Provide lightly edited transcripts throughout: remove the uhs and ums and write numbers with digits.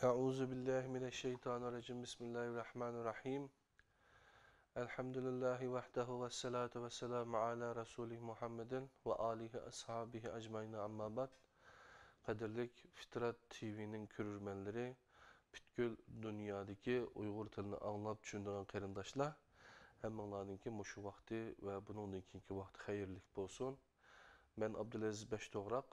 Euzu billahi mineşşeytanirracim. Bismillahirrahmanirrahim. Elhamdülillahi vahdehu ve salatu ve selamu ala Resulih Muhammedin ve alihi ashabihi ecmaîn amma ba'd. Kadirlik Fitrat TV'nin körürmenleri, bütkül dünyadaki Uygur tilini anlap düşündüğün qarindaşlar, hemmelarınki muşu vakti ve bunun ikinci vakti hayırlık bolsun. Ben Abdülaziz Beştoğrak,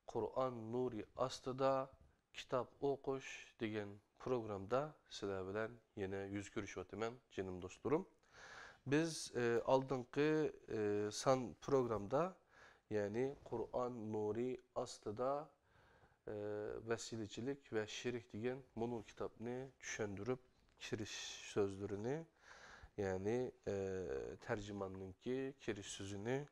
Kur'an nuri astıda kitap okuş degan programda sizlar bilan yana yüz görüşüyotiman jinim dostlarim. Biz aldınqı san programda yani Kur'an nuri astıda vesileçilik ve şirik degan bunu kitapni düşündürüp kiriş sözlerini yani tercümanınki kiriş sözünü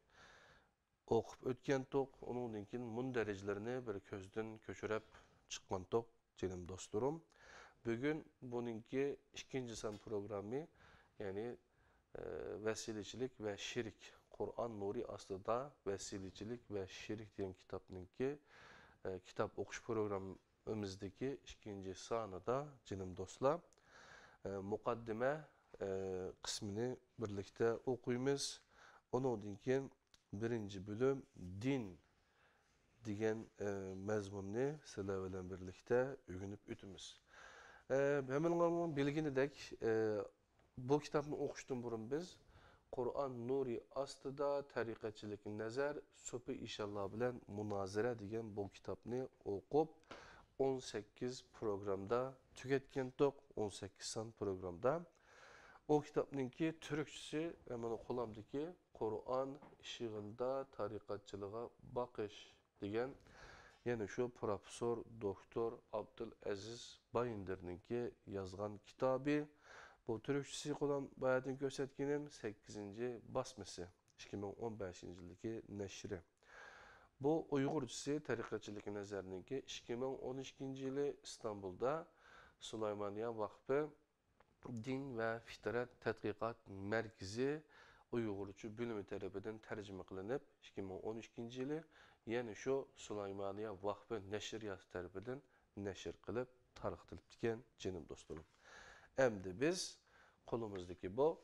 okup ötken tok, onun için mun derecelerini bir közden köçürüp çıkman tok, canım dostlarım. Bugün bununki ikinci san programı, yani vesilecilik ve şirik. Kur'an nuri aslında vesilecilik ve şirik diyen kitapınki kitap okuş programımızdaki ikinci sanı da canım dostlar. Mukaddime kısmını birlikte okuyumuz. Onun için birinci bölüm din degan mezmunni sizlar bilan birlikte öğrenip ötümüz. Hemen bilginidek bu kitabını okuştan burun biz Kur'an nuri astıda tarikatçılık nazar sopi inşallah bilan munazara degan bu kitabını okup 18 programda tüketken tok 18 san programda. O kitapnınki Türkçesi hemen okulamdaki Kur'an ışığında tarikatçılığa bakış degan yani şu Profesör Doktor Abdülaziz Bayındır'nınki yazgan kitabı. Bu Türkçesi olan bayadın göstergenin 8. basması 2015 yıldaki neşri. Bu Uygurcası tarikatçılık nazarınınki 2012 yılı İstanbul'da Süleymaniye Vakfı Din ve Fitrat Tədqiqat Mərkəzi Uygurcu bölümü tərəfindən tərcümə qılınıb 2013 yılı, yəni şu Süleymaniye Vakfı Nəşriyyatı tərəfindən nəşr qılıb tarqıtılıb dikən canım dostlarım. Əmdi biz kolumuzdaki bu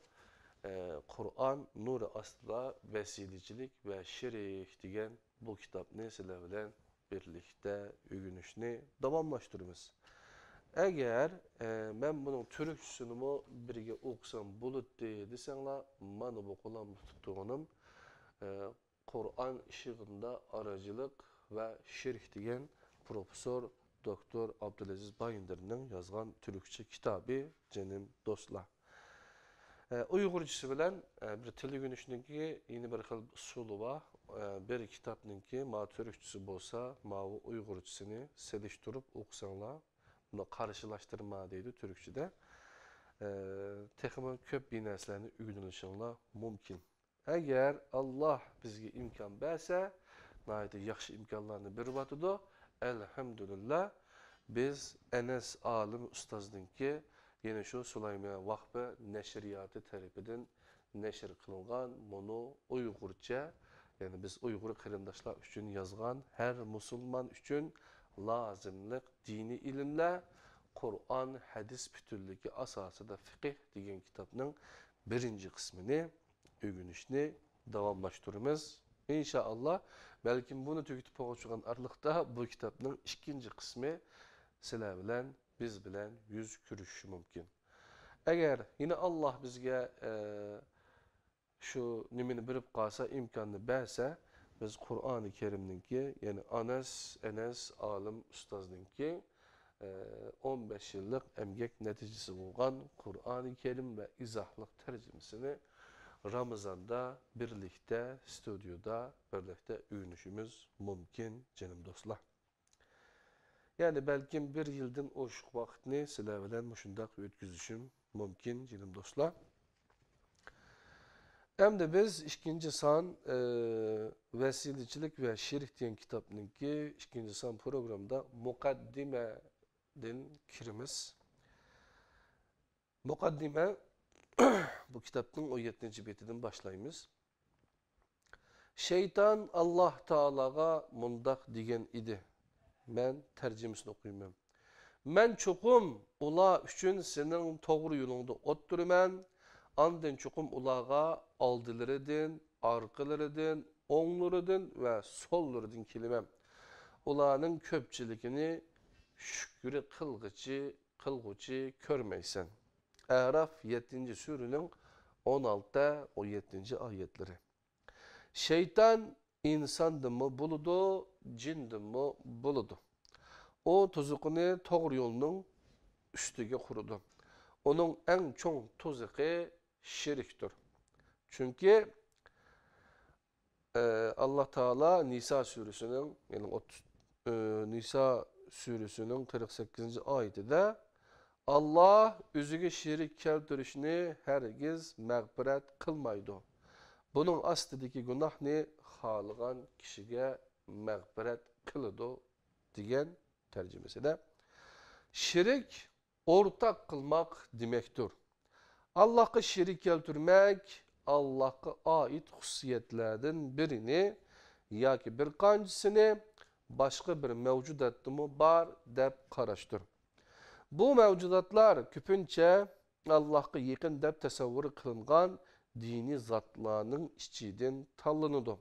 Kur'an nuru asla vesilicilik ve şirik degen bu kitabını sizler bilen birlikte öğünüşünü davamlaştırırız. Eğer ben bunun Türkçesini birge okusam bulut desenler, bana bu kulağımı tuttuğunum Kur'an ışığında aracılık ve şirk degen Profesör Doktor Abdülaziz Bayındır'ın yazgan Türkçe kitabı canım dostlar. Uygurcası bilen bir tili günüşündeki yeni bir xil usulu var. Bir kitapnınki ma Türkçesi bolsa, ma Uygurcasını seliştirip okusanlar. Bunu karşılaştırma deydi Türkçe'de. Texmin köp bir nəslərini öyrənişinlər mümkün. Eğer Allah bizge imkan verse, nəhayət yaxşı imkanlarını bir vatıdı. Elhamdülillah biz Enes Alim Ustazdın ki, yine şu Süleymaniye Vakfı Neşriyatı tərəfindən neşr kılıngan bunu Uygurca, yani biz Uygur qarindaşlar üçün yazgan, her Müslüman üçün lazımlık dini ilimler, Kur'an, hadis bütünlüğü asasında fıkıh degen kitabının birinci kısmını, öğünüşünü davamlaştırırız. İnşallah, belki bunu tüketip okuyan aralıkta bu kitabının ikinci kısmı sizler bilen, biz bilen yüz görüşü mümkün. Eğer yine Allah bizge şu nimini bilip kalsa, imkanını verse, biz Kur'an-ı Kerim'ninki, yani Enes Alim Ustazdınki 15 yıllık emgek neticesi olgan Kur'an-ı Kerim ve izahlık tercümesini Ramazan'da birlikte, stüdyoda birlikte öğünüşümüz mümkün canım dostlar. Yani belki bir yıldan oşuk vaktini sizler bilen muşundak ötküzüşüm mümkün canım dostlar. Hem de biz ikinci san vesilecilik ve şirk diyen kitabınınki ikinci san programda mukaddimeden kirimiz. Mukaddime bu kitabın 17. betinden başlayımız. Şeytan Allah Teala'ga mundak diyen idi. Ben tercümesini okuyayım. Men çokum ula üçün senin doğru yolunda otturmen. Andın çokum ulağa aldılarıdın, arkalarıdın, onlarıdın ve sollarıdın kelimem. Ulanın köpçilikini şükürü kılgıcı körmeysen. Araf 7. sürünün 16-17 ayetleri. Şeytan insandı mı buludu, cindi mi buludu. O tuzukunu doğru yolunun üstüge kurudu. Onun en çok tuzuku şiriktir. Çünkü Allah Teala Nisa suresinin Nisa suresinin 48. ayetinde Allah özüge şirik keltirişini hergiz mağfiret kılmaydı. Bunun astideki günah ne? Halıgan kişiye mağfiret kılıdı diyen tercümesinde. Şirik ortak kılmak demektir. Allah'a şirik keltirmek, Allah'a ait hususiyetlerden birini ya ki bir kancısını başka bir mevcudatı mı var dep karıştır. Bu mevcudatlar küpünçe Allah'a yakın dep tasavvur kılıngan dini zatlarının içiden talınıdı.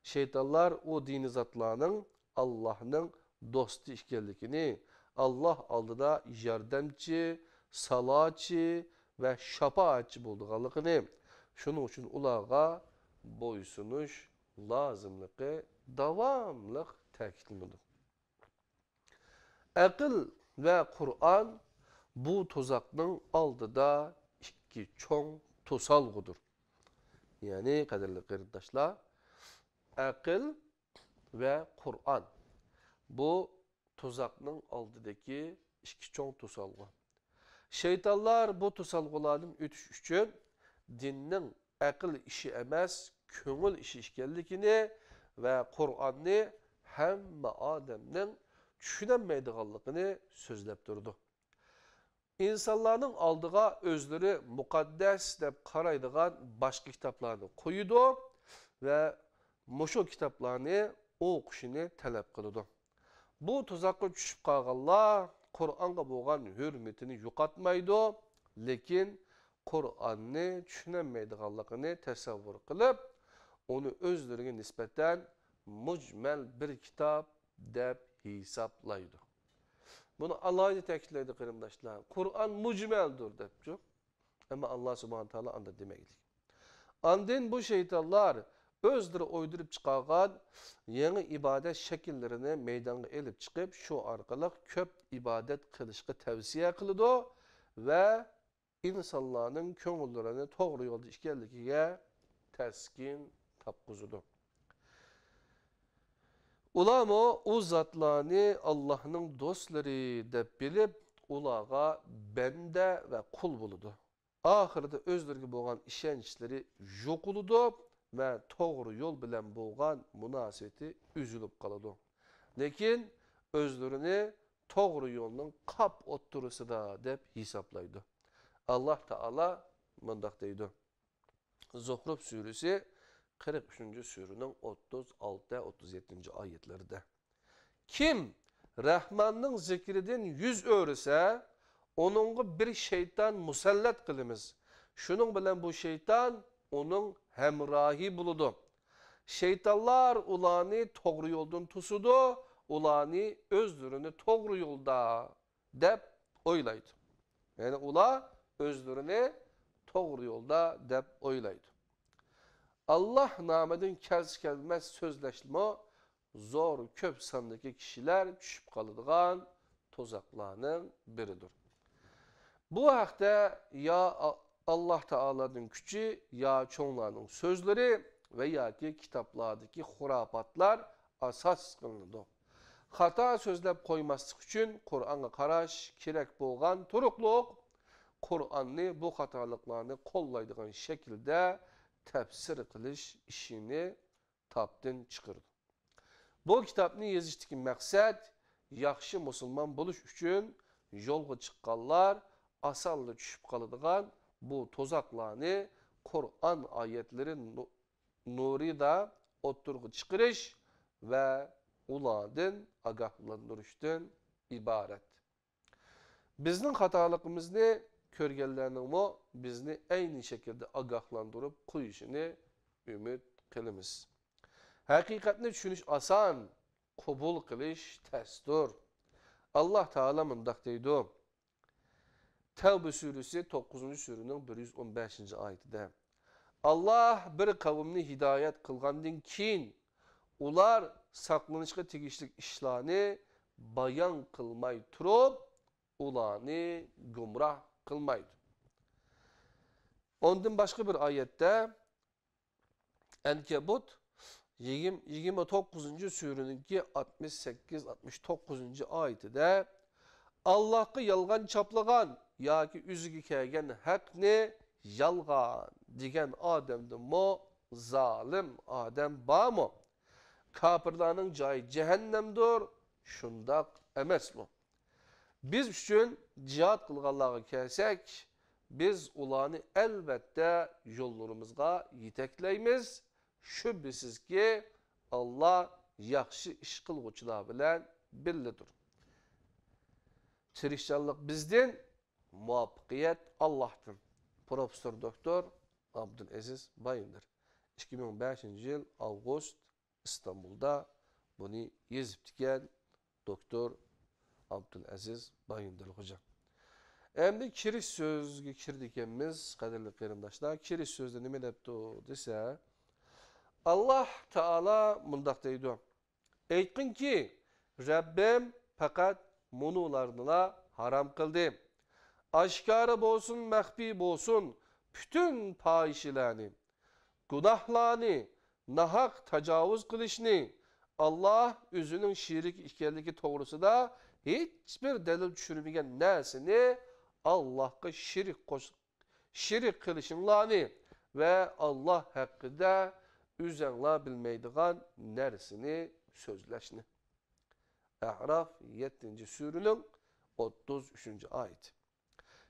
Şeytanlar o dini zatlarının Allah'ın dostu işkellikini, Allah aldıda yardımcı, salaçı ve şapaatçı bulduğalıkını, şunun için ulağa boysunuş lazımlığı davamlık tekitlenir. Akıl ve Kur'an bu tuzakның aldıda iki çoğun tusalgıdır. Yani kaderli kardeşler, akıl ve Kur'an bu tuzakның aldıdaki iki çoğun tusalgı. Şeytanlar bu tusalgılardan ötüş üçün dinnin akıl işi emas, köngül işi işkellikini ve Kur'an'ı hem adamның düşünemeydiğallıqını sözlep durdu. İnsanların aldığa özleri mukaddes dep karaydıgan başka kitaplarını koyudu ve muşu kitaplarını okuşunu talep kılıdı. Bu tuzakka düşüp kalganlar Kur'an'a boğan hürmetini yukatmaydı, lekin Kur'an'ı düşünemeydiğallıqını tasavvur kılıp, onu özlerine nispeten mucmel bir kitap dep hesaplaydı. Bunu Allah'ı tekitledi kırımdaşlar. Kur'an mucmeldir depçu. Ama Allah subhanahu teala anda demeklik. Andın bu şeytanlar özleri oydurup çıkargan yeni ibadet şekillerini meydana elip çıkıp şu arkalık köp ibadet kılışkı tavsiye kılıdı ve insanların köngüllerini doğru yolda işgellikiye teskin tapkuzudu. Ulamo o zatlarını Allah'ın dostları dep bilip ulağa bende ve kul buludu. Ahirde özlerine boğan işençleri yok oludu ve doğru yol bilen boğan münasebeti üzülüp kalıdı. Lekin özlerini doğru yolunun kap otturusu da dep hesaplaydı. Allah Teala mındaktaydı. Zuhruf suresi 43. sürünün 36-37. ayetlerinde. Kim Rahman'ın zikridin yüz öğrese, onunla bir şeytan musallat kılımız. Şunun bilen bu şeytan onun hemrahi buludu. Şeytanlar ulanı doğru yoldan tusudu, ulanı özlerini doğru yolda dep oylaydı. Yani ula özlerini doğru yolda dep oylaydı. Allah namedin kez gelmez sözleşme zor köp sandaki kişiler düşüp kalıdığan tuzaklarının biridir. Bu hakta ya Allah Teala'nın küçü ya çoğunlarının sözleri veya ki kitaplardaki hurafatlar asas kılındı. Hata sözlep koyması için Kur'an'a karaş kerek bolgan turukluk Kur'an'ı bu hatalıklarını kollaydığın şekilde tefsir kılış işini tapdın çıkırdı. Bu kitabını yazıştaki maksat yaxşı musulman buluş üçün yolga çıqqanlar asallı düşüp kalıdığan bu tozaklarını Kur'an ayetleri nuri da oturgu çıkırış ve uladın agahlandırıştın ibaret. Bizning xatoligimizni ko'rganlarning bizni ayni şekilde agahlandırıp qo'yishini umid qilamiz. Haqiqatni tushunish oson, qabul qilish tasdir. Allah Teala mundaq deydi. Tevbe suresi 9. surenin 115. ayetinde. Allah bir kavimni hidayet kılgandan keyin ular saqlanishga tegishli ishlarni bayon qilmay turib, ularni gumroh qilmaydi. Ondan başka bir ayette Enkebut 29. sureninki 68-69. ayetinde Allah'ı yalgan çaplagan yoki üzüge kelgan haqni yalgan degan odamda zalim odam bormi? Kafirlarning joyi jahannamdir, shundoq emasmi? Biz uchun jihad qilganlarga kelsak, biz ularni albatta yo'llarimizga yetaklaymiz. Şüphesizki Allah yaxshi ish qilguvchilar bilan birlidir. Tirishchanlik bizden, muvaffaqiyat Allah'tan. Profesör Doktor Abdülaziz Bayındır. 2005 yıl Ağustos İstanbul'da bunu yazıptıken Doktor Abdülaziz Bayındır hocam. Endi kiriş sözge kirdikemiz, kaderli qarindoshlar, kiriş sözde nima debdi desa, Allah Teala mundaq deydi. Aytqinki, Rabbim faqat munularnıla haram kıldı. Aşkarı bolsun, mahfi bolsun, bütün fahişelerini, günahlarını, nahak tecavüz kılışını, Allah özünün şirik işkerliki doğrusu da hiçbir delil düşürmegen nersini Allah'a şirik kılışınlarını ve Allah hakkında üzerler bilmeydiğen nersini sözleşini. A'raf 7. surenin 33. ayet.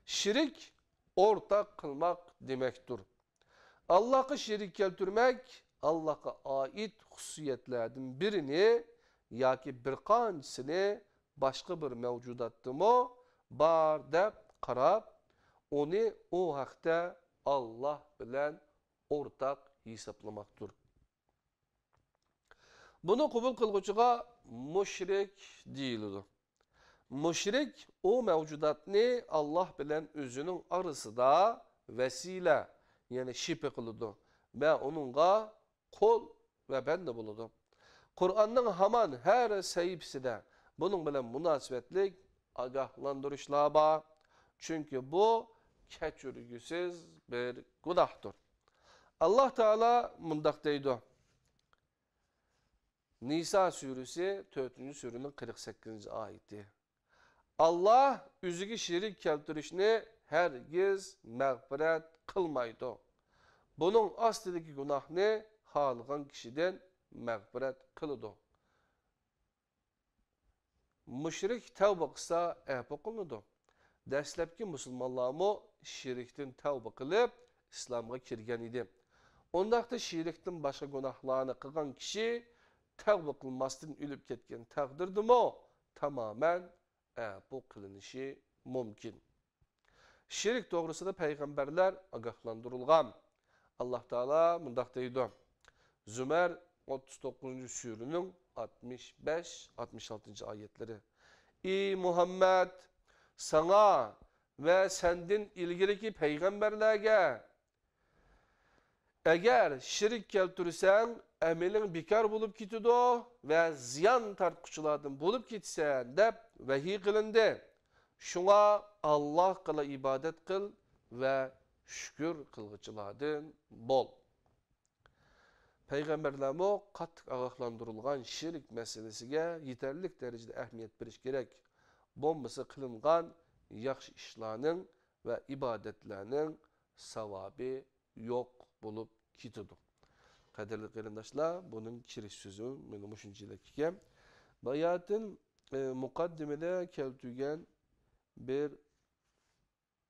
Şirik ortak kılmak demektir. Allah'a şirik keltirmek, Allah'a ait hususiyetlerden birini yoki bir qancısını başka bir mevcudatda mı bar deb qarab, onu o haqda Allah bilan ortak hisoblamaktır. Bunu qabul qilguvchiga mushrik deyiladi. Mushrik o mevcudatni Allah bilan o'zining arasida vesile, yani şipe qiladi ve onunla kol ve bende bo'ladi. Kur'an'ın haman her sayfasida bunun bilan münasebetlik agahlandırışlar var. Çünkü bu keçürgüsüz bir günahdır. Allah Teala mundaq deydi. Nisa suresi 4. surenin 48. ayeti. Allah üzüge şirik keltirishni hergiz mağfiret kılmaydı. Bunun aslidagi günahni xalqan kişiden mağfiret kılıdı. Müşrik tevbe qilsa afo qilinadi. Dastlabki musulmonlarmi shirikdan tevbe qilib islomga kirgan edi. Ondaqda shirikdan boshqa gunohlarni qilgan kishi tevbe qilmasdan o'lib ketgan taqdirdami tamamen afo qilinishi mumkin. Şirik doğrusunda peygamberler agahlandırılgan. Allah Teala mundaq deydi. Zümer 39. surenin 65-66. ayetleri. Ey Muhammed, sana ve senden ilgiriki peygamberlerge eğer şirik keltirsen emelin bekar bulup gitido ve ziyan tartquchilardan bulup gitsen deb vahiy qilindi. Şuna Allah qila ibadet kıl ve şükür kılgıçılardan bol. Peygamberlerime qattiq agahlandırılgan şirik meselesiga yeterlik derecede ehmiyet beriş gerek. Bombası kılıngan yaxşı işlerinin ve ibadetlerinin savabı yok bulup gitidu. Kaderli qarindoshlar, bunun kiriş sözü meni mushunchalik ekan. Bayatın muqaddimada keltirgan bir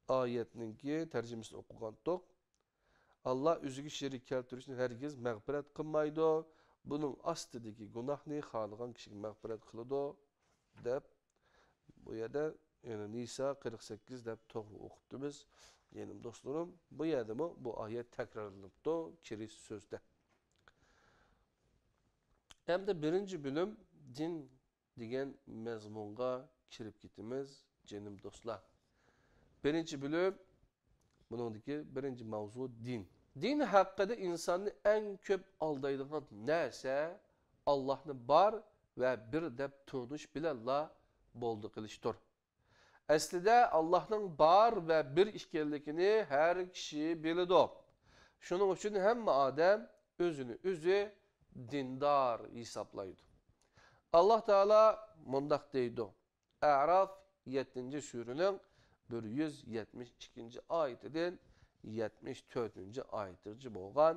ayetninki tercümesini okugandik. Allah özüge şirik keltirishni hergiz mağfiret qilmaydi. Bunun astidagi gunohni xohlagan kishiga mağfiret qiladi deb bu yerda Yani Nisa 48 deb to'g'ri o'qibdi biz. Yenim do'stlarim, bu yerdami bu oyat takrorlanibdi kirish so'zda. Hamda birinchi bölüm din degan mazmunga kirib ketimiz, jenim do'stlar. Birinchi bölüm buningdagi birinchi mavzu din. Din haqida insonni eng ko'p aldaydigan narsa Allohni bor va bir deb tunish bilanla bo'ldi qilishdir. Aslida Allohning bor va bir ekanligini har kishi biladi. Shuning uchun hamma odam o'zini o'zi dindor hisoblaydi. Alloh taolo mundaq deydi. A'rof 7-suraning 172-oyatidan 74-oyatgacha bo'lgan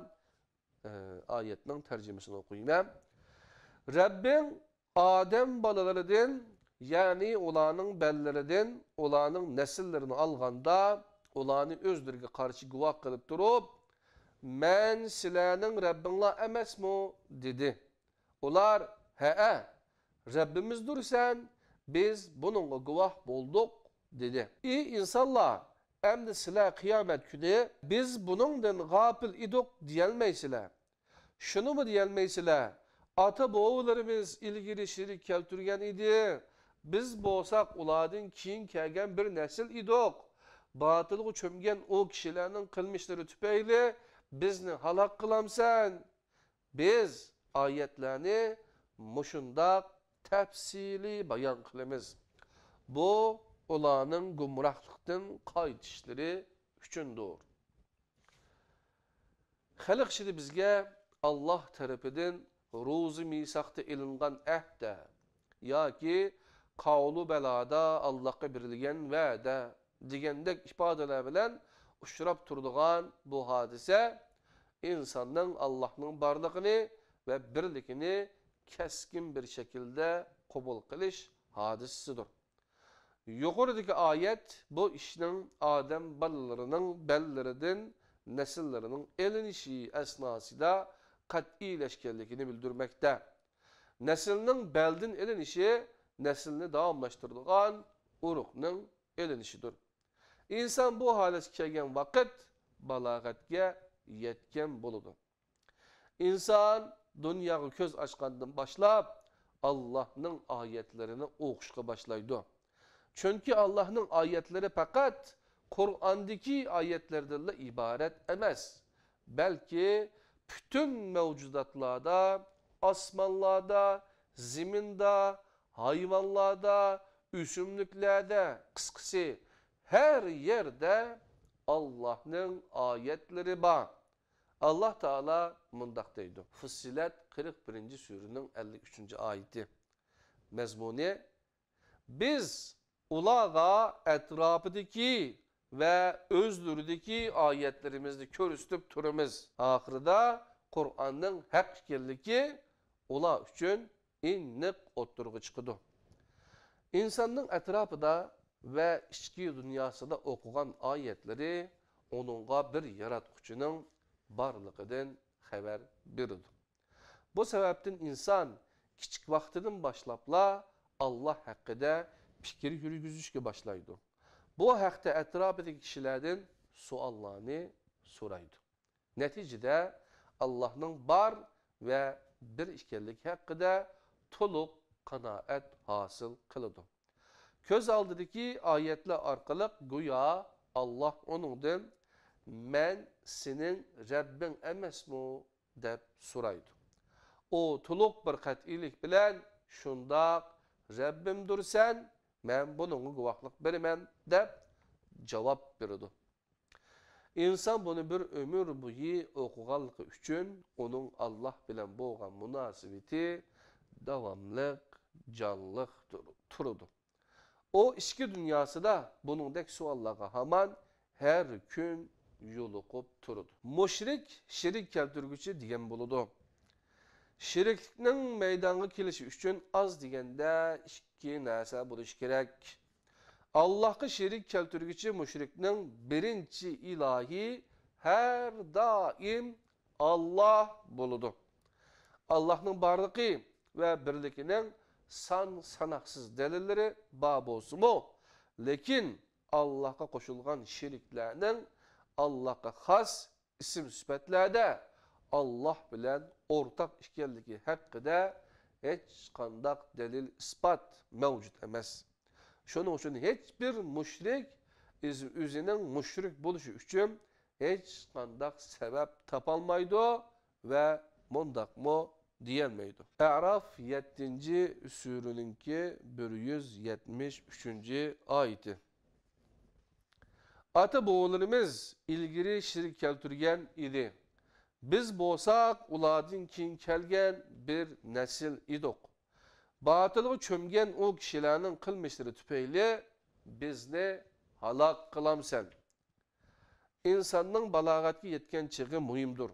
oyatning tarjimasini o'qiyman. Rabbing odam bolalaridan, ya'ni ularning ballaridan, ularning naslarini olganda, ularni o'zlariga qarshi guvoh qilib turib, "Men sizlarning Rabbinglar emasmi?" dedi. Ular, "Ha, Rabbimizdir sen, biz bununla guvoh bulduk," dedi. "Ey insanlar, endi sizlar qiyomat kuni biz buningdan g'ofil edik deyolmaysizlar. Shuni mu deyolmaysizlar? Ata bobolarimiz ilgari shirik keltirgan edi. Biz bo'lsak ulardan keyin kelgan bir nasl edik. Batilga cho'mgan o kishilarning qilmishlari tufayli bizni halok qilamsan." Biz oyatlarni mushundaq tafsili bayon qilamiz. Bu ularning gumrohlikdan qaytishlari uchundir. Xalq şimdi bizga Allah tarafidan ro'zi misoqda ilingan ahda yoki qavlu balada Allohga berilgan va'da degandek ifodalar bilan uchrab turadigan bu hodisa insonning Allohning borligini va birligini keskin bir şekilde qabul qilish hodisasidir. Yuqoridagi oyat bu ishning odam bolalarining ballaridan nesillerining elinishi asnosida qat'iylashganligini bildirmoqda. Neslning beldan elinishi neslni davomlashtiradigan urug'ning elinishidir. İnsan bu holatga kelgan vaqt balog'atga yetgan bo'ladi. İnsan dunyoga ko'z ochgandan boshlab Allohning oyatlarini o'qishga boshlaydi. Chunki Allohning oyatlari faqat Qur'ondagi oyatlardan iborat emas, balki bütün mevcudatlarda, osmonlarda, ziminda, hayvanlarda, o'simliklarda, qisqasi her yerde Allah'ın ayetleri var. Allah Teala mundaq deydi. Fussilat 41. surenin 53. ayeti. Mezmuni, biz ulağa etrafındaki ve özlürdeki ayetlerimizi körüstüp turumuz. Ahirda Kur'an'ın hak ekanligi ula üçün inniq oturgu çıkıdı. İnsanın etrafında ve içki dünyasında okugan ayetleri onunla bir yaratquchinin barlığından haber verir. Bu sebepten insan kichik vaqtidan başlapla Allah hakkında fikir yürgüzüşke başlaydı. Bu haqda etrafındaki kişilerden suallarını soraydı. Neticede Allah'ın bar ve bir işkellik hakkında toluq kanaat hasıl kılıdı. Köz aldığındaki ayetler arkalık güya Allah onundan "Men senin Rabbin emasmi?" deb soraydı. O tuluq bir qat'ilik bilen şundaq "Rabbimdir sen, men bununla guvohlik beraman" deb cevap berdi. İnsan bunu bir ömür boyu o'qiganligi uchun onun Allah bilan bo'lgan munosabati davomliq, jonliq turadi. O içki dünyasida buningdek savollarga hamon her gün yo'liqib turadi. Mushrik shirik keltirguchi degan bo'ladi. Shirikning maydonga kelishi uchun az deganda ikki narsa bo'lishi kerak. Allah'a shirik keltirguchi mushrikning birinchi ilohi her daim Allah bo'ladi. Allah'ning borligi ve birligining son sanoqsiz delilleri bor bo'lsa-mu, Lekin Allah'a koşulgan şiriklerinin Allah'a has isim süpetlerde Allah bilen ortak işkenligi hakkında hiç kandak delil ispat mevcut emas. Şunun için hiçbir müşrik özünün müşrik buluşu için hiç kandak sebep tapalmaydı ve mundak mı diyelmeydi. A'raf 7. sürününki 173. ayeti. Ata-boğullarımız ilgiri şirk keltürgen idi. Biz bolsak uladın kin kelgen bir nesil idik. Batılı çömgen o kişilerin kılmışları tüpeyle bizni halak kılamsen. İnsanın balagatki yetken çığı mühimdir.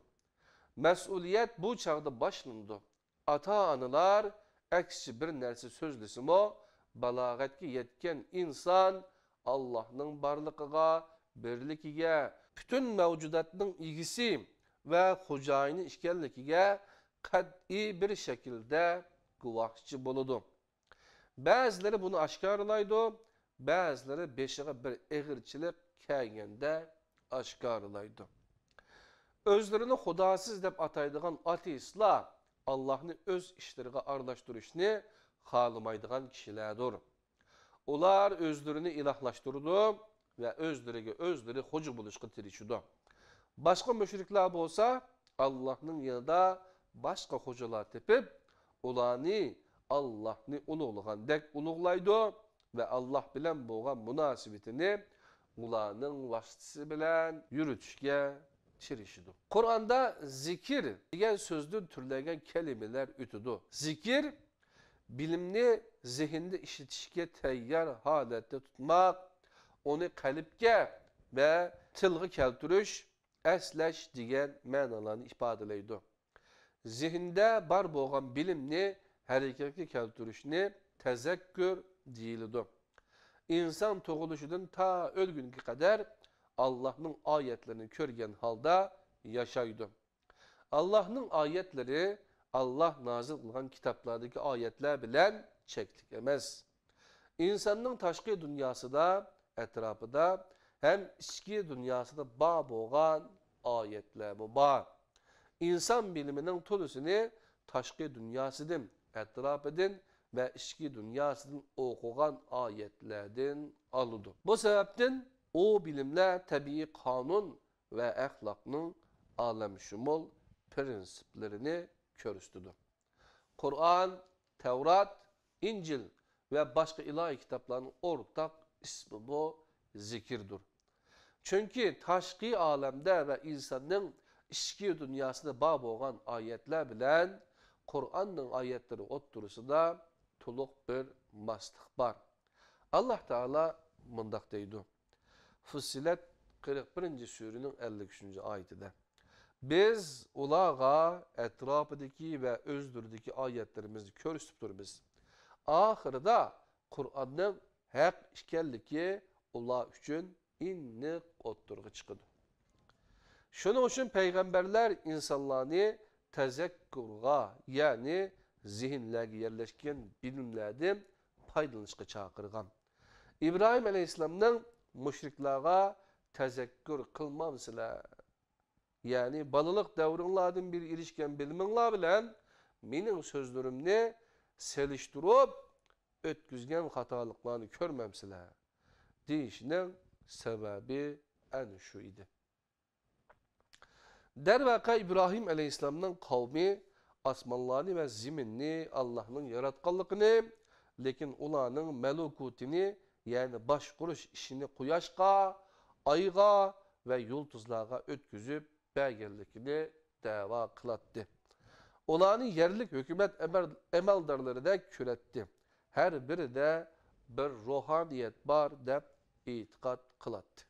Mesuliyet bu çağda başlandı. Ata-anılar eksi bir nersi sözlüsü o balagatki yetken insan Allah'ın barlıqıga, birlikiga, bütün mevcudatının ilgisi ve hocayını işkenlikiga kat'i bir şekilde guvahçı buludu. Bazıları bunu aşkarılaydı, bazıları beşiğe bir eğirçilik kəgende aşkarılaydı. Özlerini hudasız dep ataydığan ateistler Allah'ını öz işlerine arlaştırışını halımaydıgan kişilerdir. Ular özlerini ilahlaştırdı ve özleri hoca buluşku tirişidu. Başka müşrikler olsa Allah'ın yanında başka hocalar tepip ulanı Allah'ını uluğlayan dek uluğlaydı ve Allah bilen boğan münasibetini ulanın vasıtısı bilen yürütüşke tirişidu. Kur'an'da zikir diyen sözdün türlegen kelimeler ütüdü. Zikir bilimni zihinde işitişke teyyar halette tutmak, onu kalipke ve tılgı keltürüş, esleş diyen manalarını ifadeleydi. Zihinde bar boğan bilimni hareketli keltürüşünü tezekkür deyildi. İnsan doğuluşundan ta ölgünki kadar Allah'ın ayetlerini körgen halda yaşaydı. Allah'ın ayetleri Allah nazil kılgan kitaplardaki ayetler bilen çektik emez. İnsanın taşkı dünyası da etrafı da hem içki dünyası da bağ boğan ayetler bu bağ. İnsan biliminin tülüsünü taşkı dünyasıdın, etrafıdın ve içki dünyasıdın okuğan ayetlerden alıdı. Bu sebepten o bilimler tabii kanun ve ahlakının alem-şumul prensiplerini körüstüdür. Kur'an, Tevrat, İncil ve başka ilahi kitapların ortak ismi bu zikirdir. Çünkü taşkı alemde ve insanın içki dünyasında bağ boğan ayetler bilen Kur'an'ın ayetleri otturusunda tuluk bir mastık var. Allah Teala mındak deydi. Fussilet 41. sürünün 53. ayetinde. Biz ulağa etrafındaki ve özdürdeki ayetlerimizi körüstüptürüz. Ahırda Kur'an'ın hak işkenliki ula üçün inni otturgu çıkıdı. Şunun için peygamberler insanlarını tezekkürga yani zihinlerge yerleşken bilimlerden faydalanışqa çağırgan. İbrahim Aleyhisselam'ın müşriklerge tezekkür kılmamsılar. Yani balılık davranlardan bir ilişken bilmenler bilen menin sözlerimni seliştirip ötküzgen hatalıklarını körmemsiler. Deyişinin sebebi en şu idi. Dervaka İbrahim Aleyhisselam'ın kavmi asmanlarını ve ziminni Allah'ın yaratkanlıkını lekin ulanın melukutini yani başkuruş işini kuyaşka, ayga ve yıldızlarga ötküzüp belgelikini dava kılattı. Ulanın yerlik hükümet emeldarları da küretti. Her biri de bir ruhaniyet var dep itikat kılattı.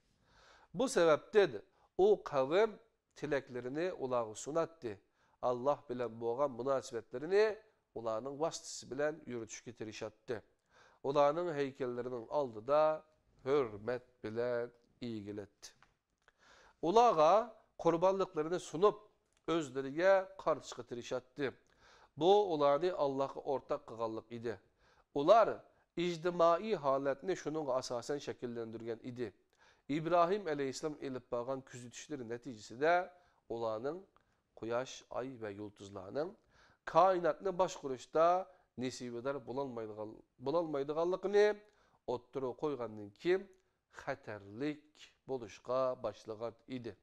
Bu sebeptedir o kavim tileklerini ulağı sunattı. Allah bilen boğan münasibetlerini ulanın vasıtısı bilen yürütüş getirişattı. Ulanın heykellerinin aldı da hürmet bilen ilgiletti. Ulağa kurbanlıklarını sunup özlerine karşı getirişattı. Bu ulanı Allah'a ortak kıgallık idi. Ular ictimai holatni shunga asosan shakllantirgan edi. İbrahim aleyhisselam elib bağan küzütüşleri neticesinde ularning quyosh, ay ve yulduzlarning koinotni boshqarishda nesibador bo'lolmaydiganligini o'ttira qo'ygandan keyin xatarlik bo'lishga boshlagan edi.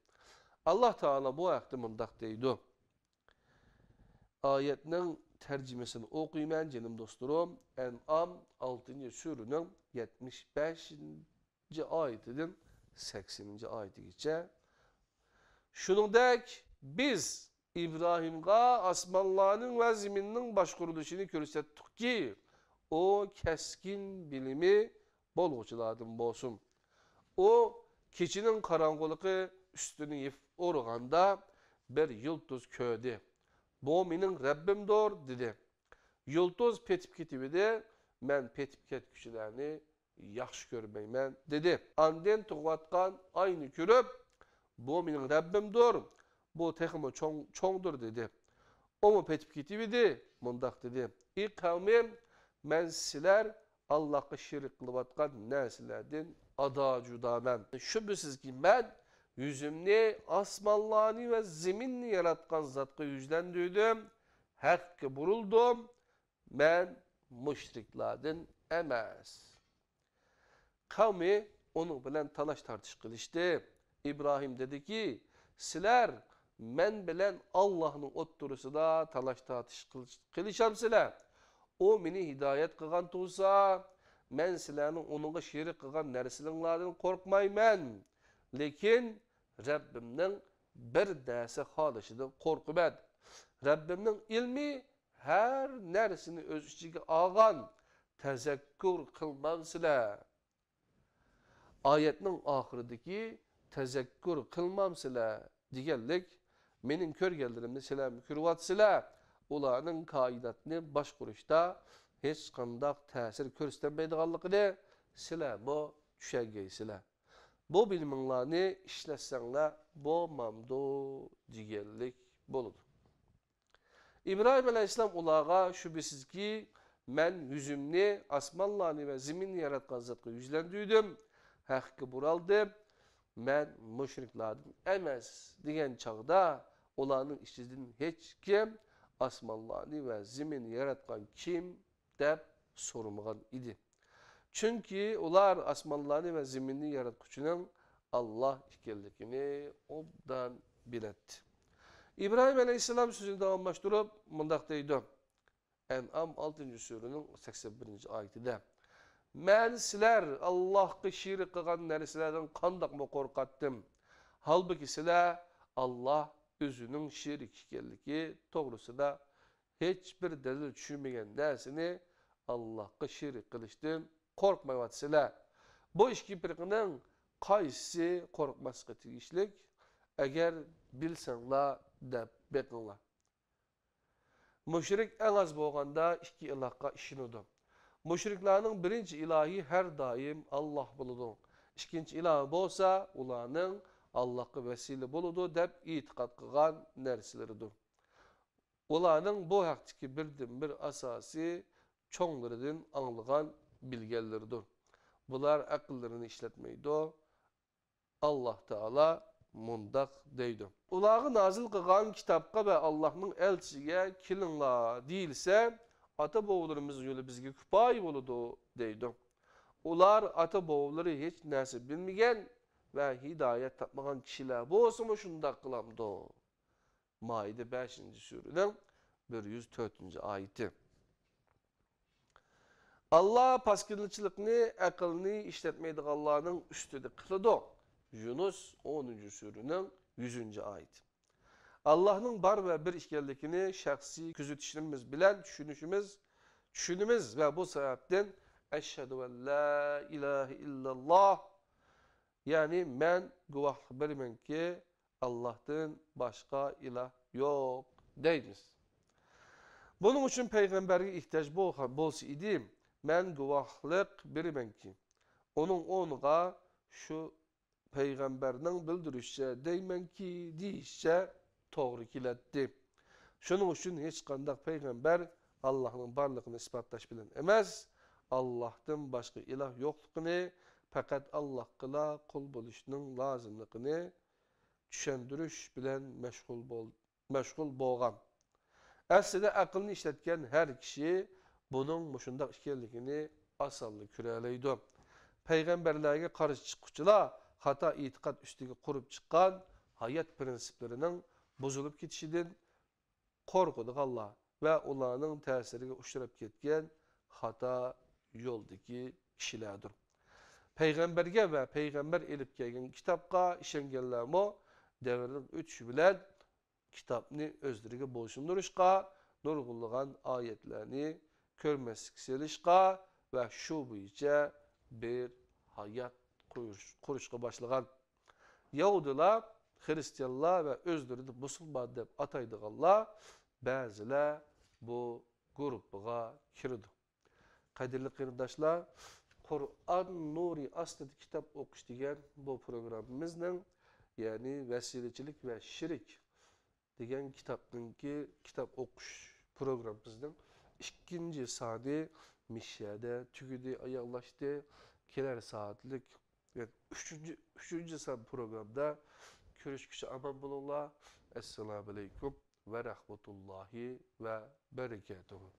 Allah Teala bu haqda mundaq deydi. Ayetning tercümesini okuyman canım dostlarım. En'am 6. surenin 75. ayetinden 80. ayetigacha. Shuningdek biz İbrahimga asmanlarning va zaminning boshqarilishini ko'rsatdikki, o keskin bilimi bo'lg'uchilardan bo'lsin. O kechining qorong'uligi ustini yeb o'rganda bir yulduz ko'rdi. Bu mening Rabbimdir dedi. Yulduz petib ketibdi, men petib ketguchilarni yaxshi ko'rmayman dedi. Andan tug'atgan ayni ko'rib, bu mening Rabbimdir, bu texmi cho'ngdir dedi. O mu petib ketibdi, mundaq dedi. Ey qavmim, men sizlar Allohga shirik qilayotgan narsalardan ado judaman. Shubhisizki men yüzümni asmanlarni ve zeminni yaratkan zatqa yüzlendirdim. Hakkı buruldum. Men müşriklardan emas. Kavmi onun bilen talaş tartış qilishdi. İbrahim dedi ki, sizler men bilen Allah'ın o'tturusida talaş tartış qilishamsizlar. O meni hidayet qilgan tursa, men sizlarning onunga shirik qilgan narsalardan qo'rqmayman. Lekin Rabbimning bir narsa xolishidan qo'rqibman. Rabbimning ilmi her narsani o'z ichiga olgan. Tezakkur qilmamsizlar. Ayetning oxiridagi tezakkur qilmamsizlar deganlik mening ko'rganlarimni sizlar ko'ryapsizlar. Ularning koinotni boshqarishda hech qanday ta'sir ko'rsatmaydiganligini sizlar bu tushungaysizlar. Bu bilimlarni işletsengler bo'lmamdi deganlik bo'ladi. İbrahim aleyhisselam ularga shubhisizki men yüzümni asmanlarni ve zeminni yaratgan zatga yuzlandirdim, haqqa buraldim, men mushriklardan emas degan chog'da ularning ichidan hech kim asmanlarni ve zeminni yaratgan kim deb so'ramagan edi. Çünkü ular asmanlarni ve zeminni yaratquchining Allah ekanligini obdan biladi. İbrahim aleyhisselam sözünü davamlaştırıp mundaq deydi. En'am 6. surenin 81. ayetida. Men sizlar Allah'ga shirik qilgan narsalardan qandaqmi qo'rqatdim. Halbuki sizlar Allah o'zining shirik ekanligi to'g'risida hech bir dalil tushunmagan narsani Allah'ga shirik qilishdan qo'rqmayapsizlar. Bu ikki firqaning qaysi qo'rqmasga tegishlik? Agar bilsanglar deb beqinglar. Mushrik en az bo'lganda ikki ilohga ishonadi. Mushriklarning birinchi ilohi har doim Alloh bo'ladi. Ikkinchi iloh bo'lsa, ularning Allohga vasila bo'ladi deb e'tiqod qilgan narsalaridir. Ularning bu haqdagi bir asosiy cho'nglaridan anglagan bilganlaridir. Bular aqllarini ishlatmaydi. Allah Teala mundaq deydi. Ularga nazil qilgan kitobga va Allohning elchisiga kelinglar deyilsa, ota-bobolarimiz yo'li bizga kifoya bo'ladi deydi. Ular ota-bobolari hech narsa bilmagan va hidoyat topmagan kishilar bo'lsa-mu shunday qilamdi. Maide 5. surening 104. oyati. Allah paskinlikni, aqlni ishlatmaydiganlarning ustida qiladi. Yunus 10. surenin 100. ayet. Allah'ın bar ve bir ekanligini shaxsiy kuzatishimiz bilan tushunimiz ve bu sebepten eşhedü en la ilahe illallah, yani men guvohlik bermanki Allah'tan başka ilah yok deymiz. Bunun için peygamberge ihtiyaç bolsa idi, men guvohlik bermanki onun onga şu peygamberinin bildirişçe deymenki deyişçe doğru kiletti. Şunun için hiç kandak peygamber Allah'ın varlığını ispatlaş bilen emez. Allah'tan başka ilah yokluğunu, fakat Allah'la kul buluşunun lazımlığını düşündürüş bilen meşgul bolgan. Aslida aqlni işletken her kişi bunun muşundaq ekenligini asallı köreleydi. Peygamberlerge karşı çıkıcılar hata itikat üstüge kurup çıkan hayat prensiplerinin bozulup gitişidin korkudık Allah ve ulanın tesirine uçurap ketken hata yoldaki kişilerdir. Peygamberge ve peygamber elip gelgen kitapka işengenlermo devrinin üçü bilen kitapni özlerine boşunduruşka, nurgulluğan ayetlerini körmeslik selişka ve şu boyunca bir hayat kuruşka başlagan. Yahudiler, Hristiyanlar ve özlerini Musulman dep ataydıganlar bazılar bu grubuga kirdi. Kadirli kırdaşlar, Kur'an Nuri Aslı kitap okuş diyen bu programımızın yani vesileçilik ve şirik degan kitapningki kitap okuş programımızın ikinci saati Mişya'da tügüdü, ayaklaştı. Keler saatlik yani üçüncü saat programda görüşküçü aman bulunla. Esselamu Aleyküm ve Rahmetullahi ve Berekatuhu.